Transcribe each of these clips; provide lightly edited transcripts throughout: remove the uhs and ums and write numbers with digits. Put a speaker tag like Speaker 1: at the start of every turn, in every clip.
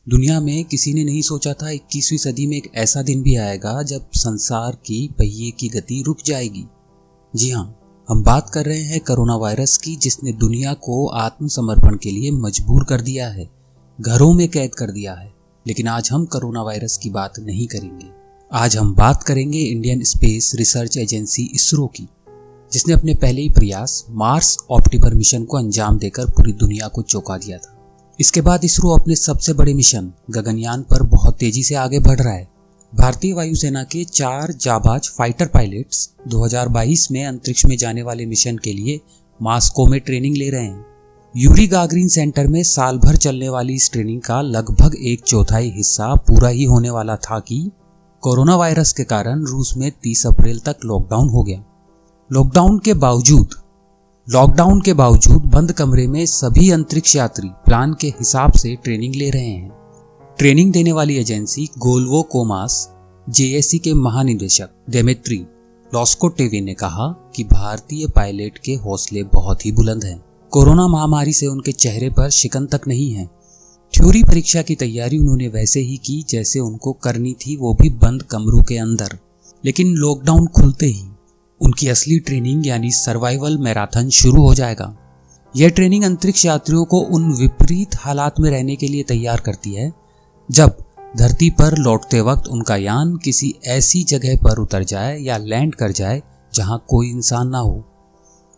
Speaker 1: दुनिया में किसी ने नहीं सोचा था 21वीं सदी में एक ऐसा दिन भी आएगा जब संसार की पहिए की गति रुक जाएगी। जी हाँ, हम बात कर रहे हैं कोरोना वायरस की, जिसने दुनिया को आत्मसमर्पण के लिए मजबूर कर दिया है, घरों में कैद कर दिया है। लेकिन आज हम कोरोना वायरस की बात नहीं करेंगे। आज हम बात करेंगे Indian space research agency ISRO की, जिसने अपने पहले ही प्रयास मार्स ऑप्टिमर मिशन को अंजाम देकर पूरी दुनिया को चौंका दिया था। इसके बाद इसरो अपने सबसे बड़े मिशन गगनयान पर बहुत तेजी से आगे बढ़ रहा है। भारतीय वायुसेना के 4 जाबाज फाइटर पायलट्स 2022 में अंतरिक्ष में जाने वाले मिशन के लिए मॉस्को में ट्रेनिंग ले रहे हैं। यूरी गागरिन सेंटर में साल भर चलने वाली इस ट्रेनिंग का लगभग 1/4 हिस्सा पूरा ही होने वाला था कि कोरोना वायरस के कारण रूस में 30 अप्रैल तक लॉकडाउन हो गया। लॉकडाउन के बावजूद बंद कमरे में सभी अंतरिक्ष यात्री प्लान के हिसाब से ट्रेनिंग ले रहे हैं। ट्रेनिंग देने वाली एजेंसी गोल्वो कोमास जेएसी के महानिदेशक दिमित्री लॉस्कोटेवे ने कहा कि भारतीय पायलट के हौसले बहुत ही बुलंद हैं। कोरोना महामारी से उनके चेहरे पर शिकन तक नहीं है। थ्योरी परीक्षा की तैयारी उन्होंने वैसे ही की जैसे उनको करनी थी, वो भी बंद कमरों के अंदर। लेकिन लॉकडाउन खुलते ही उनकी असली ट्रेनिंग यानी सर्वाइवल मैराथन शुरू हो जाएगा। यह ट्रेनिंग अंतरिक्ष यात्रियों को उन विपरीत हालात में रहने के लिए तैयार करती है जब धरती पर लौटते वक्त उनका यान किसी ऐसी जगह पर उतर जाए या लैंड कर जाए जहां कोई इंसान ना हो।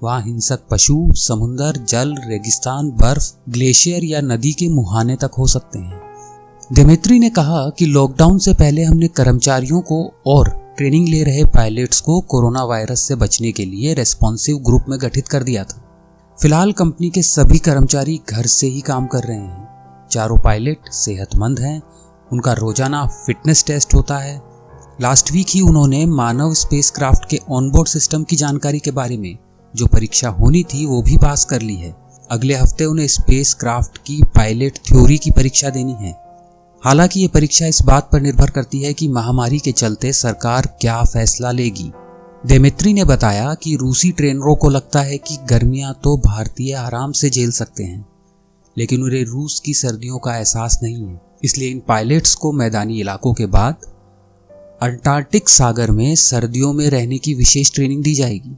Speaker 1: वहां हिंसक पशु, समुंदर, जल, रेगिस्तान, बर्फ, ग्लेशियर या नदी के मुहाने तक हो सकते हैं। दिमित्री ने कहा कि लॉकडाउन से पहले हमने कर्मचारियों को और ट्रेनिंग ले रहे पायलट्स को कोरोना वायरस से बचने के लिए रेस्पॉन्सिव ग्रुप में गठित कर दिया था। फिलहाल कंपनी के सभी कर्मचारी घर से ही काम कर रहे हैं। चारों पायलट सेहतमंद हैं, उनका रोजाना फिटनेस टेस्ट होता है। लास्ट वीक ही उन्होंने मानव स्पेसक्राफ्ट के ऑनबोर्ड सिस्टम की जानकारी के बारे में जो परीक्षा होनी थी वो भी पास कर ली है। अगले हफ्ते उन्हें स्पेसक्राफ्ट की पायलट थ्योरी की परीक्षा देनी है। हालांकि ये परीक्षा इस बात पर निर्भर करती है कि महामारी के चलते सरकार क्या फैसला लेगी। दिमित्री ने बताया कि रूसी ट्रेनरों को लगता है कि गर्मियां तो भारतीय आराम से झेल सकते हैं, लेकिन उन्हें रूस की सर्दियों का एहसास नहीं है। इसलिए इन पायलट्स को मैदानी इलाकों के बाद अंटार्कटिक सागर में सर्दियों में रहने की विशेष ट्रेनिंग दी जाएगी।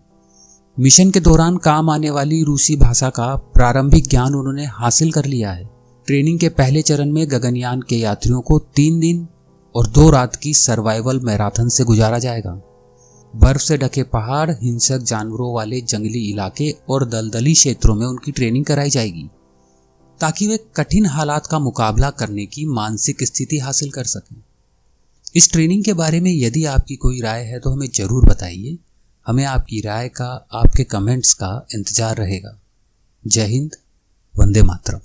Speaker 1: मिशन के दौरान काम आने वाली रूसी भाषा का प्रारंभिक ज्ञान उन्होंने हासिल कर लिया है। ट्रेनिंग के पहले चरण में गगनयान के यात्रियों को 3 दिन और 2 रात की सर्वाइवल मैराथन से गुजारा जाएगा। बर्फ से ढके पहाड़, हिंसक जानवरों वाले जंगली इलाके और दलदली क्षेत्रों में उनकी ट्रेनिंग कराई जाएगी ताकि वे कठिन हालात का मुकाबला करने की मानसिक स्थिति हासिल कर सकें। इस ट्रेनिंग के बारे में यदि आपकी कोई राय है तो हमें जरूर बताइए। हमें आपकी राय का, आपके कमेंट्स का इंतजार रहेगा। जय हिंद, वंदे मातरम।